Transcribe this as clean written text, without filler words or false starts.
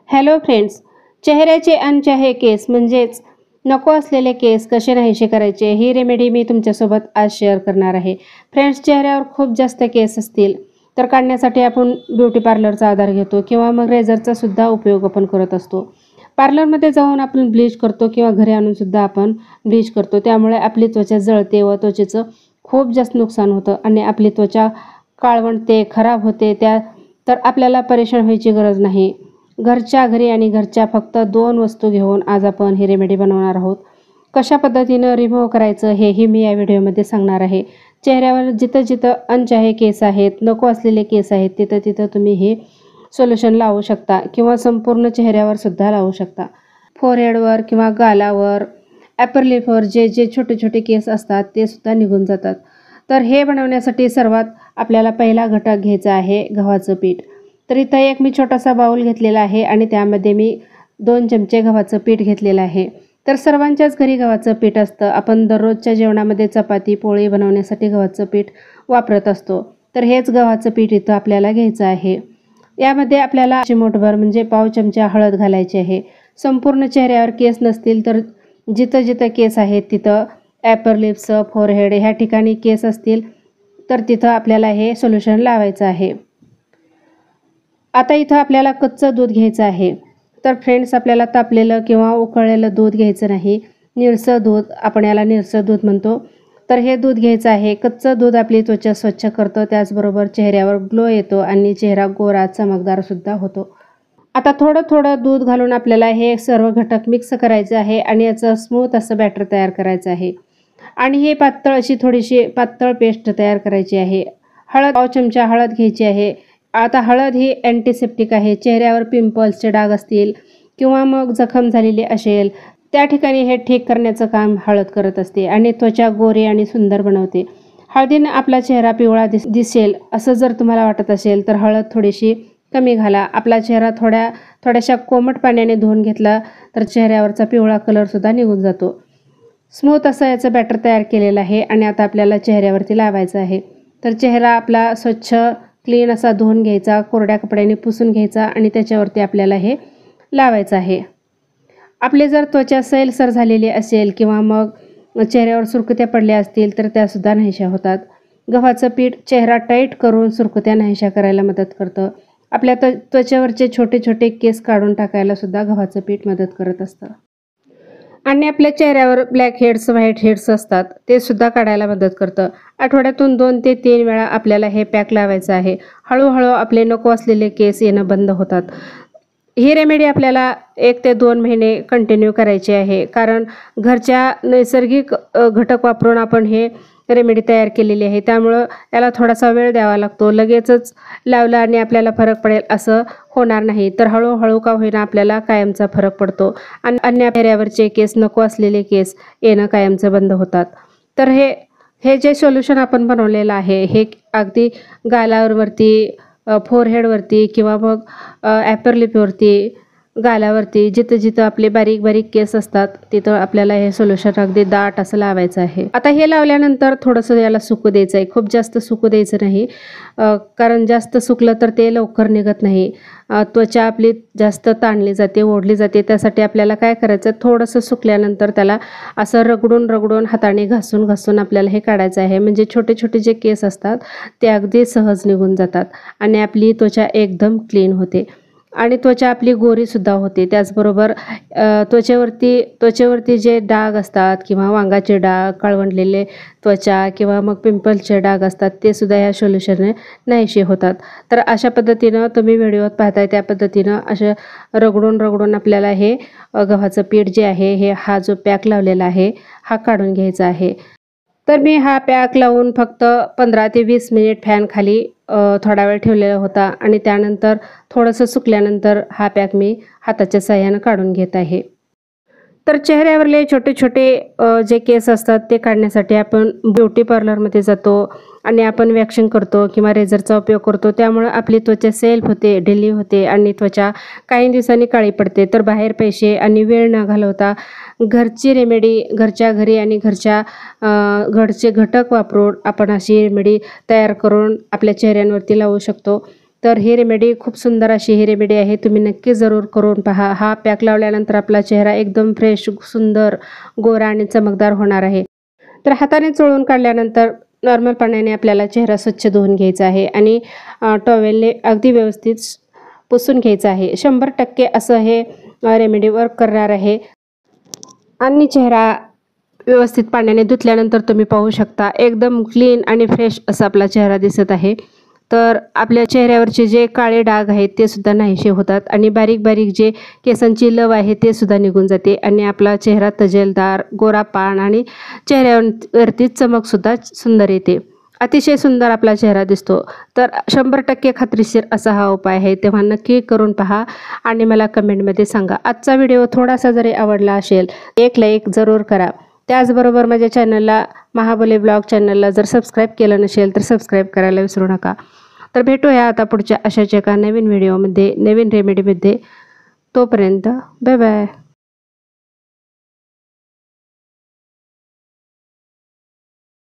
Hello friends, चेहऱ्याचे अनचाहे केस म्हणजेच नको असलेले केस कसे नाहीसे करायचे ही रेमेडी मी तुमच्यासोबत आज शेअर करणार आहे. फ्रेंड्स, चेहऱ्यावर खूप जास्त केस असतील तर काढण्यासाठी आपण ब्युटी पार्लरचा आधार घेतो किंवा मग रेझरचा सुद्धा उपयोग आपण करत असतो. पार्लरमध्ये जाऊन आपण ब्लीच करतो किंवा घरी आणून सुद्धा आपण ब्लीच करतो. त्यामुळे आपली त्वचा जळते व त्वचेचं खूप जास्त नुकसान होतं आणि आपली त्वचा काळवंटते, खराब होते. तर आपल्याला परेशान व्हायची गरज नाही. घरच्या घरी आणि घरच्या फक्त 2 वस्तू घेऊन आज आपण ही रेमेडी बनवणार आहोत. कशा पद्धतीनं रिमूव्ह करायचं हेही मी या व्हिडिओमध्ये सांगणार आहे. चेहऱ्यावर जिथं जिथं अनचाहे केस आहेत, नको असलेले केस आहेत, तिथं तिथं तुम्ही हे सोल्युशन लावू शकता किंवा संपूर्ण चेहऱ्यावर सुद्धा लावू शकता. फोरहेडवर किंवा गालावर, ॲपर लिपवर जे जे छोटे छोटे केस असतात ते सुद्धा निघून जातात. तर हे बनवण्यासाठी सर्वात आपल्याला पहिला घटक घ्यायचा आहे गव्हाचं पीठ. तर इथं एक मी छोटासा बाउल घेतलेला आहे आणि त्यामध्ये मी 2 चमचे गव्हाचं पीठ घेतलेलं आहे. तर सर्वांच्याच घरी गव्हाचं पीठ असतं. आपण दररोजच्या जेवणामध्ये चपाती, पोळी बनवण्यासाठी गव्हाचं पीठ वापरत असतो. तर हेच गव्हाचं पीठ इथं आपल्याला घ्यायचं आहे. यामध्ये आपल्याला चिमूटभर म्हणजे पाव चमचा हळद घालायची आहे. संपूर्ण चेहऱ्यावर केस नसतील तर जिथं जिथं केस आहेत तिथं ॲपर लिप्स, फोरहेड ह्या ठिकाणी केस असतील तर तिथं आपल्याला हे सोल्युशन लावायचं आहे. आता इथं आपल्याला कच्चं दूध घ्यायचं आहे. तर फ्रेंड्स, आपल्याला तापलेलं किंवा उकळलेलं दूध घ्यायचं नाही. निळसर दूध, आपण याला निळसर दूध म्हणतो. तर हे दूध घ्यायचं आहे. कच्चं दूध आपली त्वचा स्वच्छ करतं, त्याचबरोबर चेहऱ्यावर ग्लो येतो आणि चेहरा गोरा चमकदार सुद्धा होतो. आता थोडं थोडं दूध घालून आपल्याला हे सर्व घटक मिक्स करायचे आहे आणि याचं स्मूथ असं बॅटर तयार करायचं आहे. आणि हे पातळ अशी थोडीशी पातळ पेस्ट तयार करायची आहे. पाव चमचा हळद घ्यायची आहे. आता हळद ही अँटीसेप्टिक आहे. चेहऱ्यावर पिंपल्सचे डाग असतील किंवा मग जखम झालेली असेल त्या ठिकाणी हे ठीक करण्याचं काम हळद करत असते आणि त्वचा गोरी आणि सुंदर बनवते. हळदीनं आपला चेहरा पिवळा दिसेल असं जर तुम्हाला वाटत असेल तर हळद थोडीशी कमी घाला. आपला चेहरा थोड्याशा कोमट पाण्याने धुवून घेतला तर चेहऱ्यावरचा पिवळा कलरसुद्धा निघून जातो. स्मूथ असं याचं बॅटर तयार केलेलं आहे आणि आता आपल्याला चेहऱ्यावरती लावायचं आहे. तर चेहरा आपला स्वच्छ क्लीन असा धुवून घ्यायचा, कोरड्या कपड्याने पुसून घ्यायचा आणि त्याच्यावरती आपल्याला हे लावायचं आहे. आपली जर त्वचा सैलसर झालेली असेल किंवा मग चेहऱ्यावर सुरकुत्या पडल्या असतील तर त्यासुद्धा नाहीशा होतात. गव्हाचं पीठ चेहरा टाईट करून सुरकुत्या नाहीशा करायला मदत करतं. आपल्या त्वचेवरचे छोटे छोटे केस काढून टाकायला सुद्धा गव्हाचं पीठ मदत करत असतं. आणि आपल्या चेहऱ्यावर ब्लॅक हेड्स, व्हाईट हेड्स असतात ते सुद्धा काढायला मदत करतं. आठवड्यातून 2 ते 3 वेळा आपल्याला हे पॅक लावायचं आहे. हळूहळू आपले नको असलेले केस येणं बंद होतात. ही रेमेडी आपल्याला 1 ते 2 महिने कंटिन्यू करायची आहे. कारण घरच्या नैसर्गिक घटक वापरून आपण हे रेमेडी तयार केलेली आहे. त्यामुळं याला थोडासा वेळ द्यावा लागतो. लगेचच लावलं आणि आपल्याला फरक पडेल असं होणार नाही. तर हळूहळू का होईना आपल्याला कायमचा फरक पडतो आणि अन्य चेहऱ्यावरचे केस, नको असलेले केस येणं कायमचं बंद होतात. तर हे जे सोल्युशन आपण बनवलेलं आहे हे अगदी गालावरती, फोरहेडवरती किंवा मग ॲपर लिपवरती, गालावरती जिथं जिथं आपले बारीक बारीक केस असतात तिथं आपल्याला हे सोल्युशन अगदी दाट असं लावायचं आहे. आता हे लावल्यानंतर थोडंसं याला सुकू द्यायचं आहे. खूप जास्त सुकू द्यायचं नाही, कारण जास्त सुकलं तर ते लवकर निघत नाही. त्वचा आपली जास्त ताणली जाते, ओढली जाते. त्यासाठी आपल्याला काय करायचं, थोडंसं सुकल्यानंतर त्याला असं रगडून रगडून हाताने घासून घासून आपल्याला हे काढायचं आहे. म्हणजे छोटे छोटे जे केस असतात ते अगदी सहज निघून जातात आणि आपली त्वचा एकदम क्लीन होते आणि त्वचा आपली गोरीसुद्धा होते. त्याचबरोबर त्वचेवरती जे डाग असतात किंवा वांगाचे डाग, काळवंडलेले त्वचा किंवा मग पिंपल्सचे डाग असतात ते सुद्धा या सोल्युशनने नाहीसे होतात. तर अशा पद्धतीनं तुम्ही व्हिडिओत पाहताय त्या पद्धतीनं असं रगडून रगडून आपल्याला हे गव्हाचं पीठ जे आहे हा जो पॅक लावलेला आहे हा काढून घ्यायचा आहे. तर मी हा पॅक लावून फक्त 15 ते 20 मिनिट फॅन खाली थोडा वेळ ठेवलेला होता आणि त्यानंतर थोडंसं सुकल्यानंतर हा पॅक मी हाताच्या साहाय्यानं काढून घेत आहे. तर चेहऱ्यावरले छोटे छोटे जे केस असतात ते काढण्यासाठी आपण ब्युटी पार्लरमध्ये जातो आणि आपण वॅक्सिंग करतो किंवा रेझरचा उपयोग करतो. त्यामुळे आपली त्वचा सेल्फ होते, ढिली होते आणि त्वचा काही दिवसांनी काळी पडते. तर बाहेर पैसे आणि वेळ न घालवता घरची रेमेडी घरच्या घरी आणि घरचे घटक वापरून आपण अशी रेमेडी तयार करून आपल्या चेहऱ्यांवरती लावू शकतो. तर ही रेमेडी खूप सुंदर अशी ही रेमेडी आहे, तुम्ही नक्की जरूर करून पहा. हा पॅक लावल्यानंतर आपला चेहरा एकदम फ्रेश, सुंदर, गोरा आणि चमकदार होणार आहे. तर हाताने चोळून काढल्यानंतर नॉर्मल पाण्याने आपल्याला चेहरा स्वच्छ धुवून घ्यायचा आहे आणि टॉवेलने अगदी व्यवस्थित पुसून घ्यायचं आहे. 100% असं हे रेमेडी वर्क करणार आहे आणि चेहरा व्यवस्थित पाण्याने धुतल्यानंतर तुम्ही पाहू शकता एकदम क्लीन आणि फ्रेश असा आपला चेहरा दिसत आहे. तर आपल्या चेहऱ्यावरचे जे काळे डाग आहेत ते सुद्धा नाहीसे होतात आणि बारीक बारीक जे केसांची लव आहे ते सुद्धा निघून जाते आणि आपला चेहरा तजेलदार, गोरापान आणि चेहऱ्यावरती चमकसुद्धा सुंदर येते. अतिशय सुंदर आपला चेहरा दिसतो. तर 100% खात्रीशीर असा हा उपाय आहे, तेव्हा नक्की करून पहा आणि मला कमेंटमध्ये सांगा. आजचा व्हिडिओ थोडासा जरी आवडला असेल, एक लाईक जरूर करा. त्याचबरोबर माझ्या चॅनलला, महाबोले ब्लॉग चॅनलला जर सबस्क्राईब केलं नसेल तर सबस्क्राईब करायला विसरू नका. तर भेटूया आता पुढच्या अशाच एका नवीन व्हिडिओमध्ये, नवीन रेमेडीमध्ये. तोपर्यंत बाय बाय.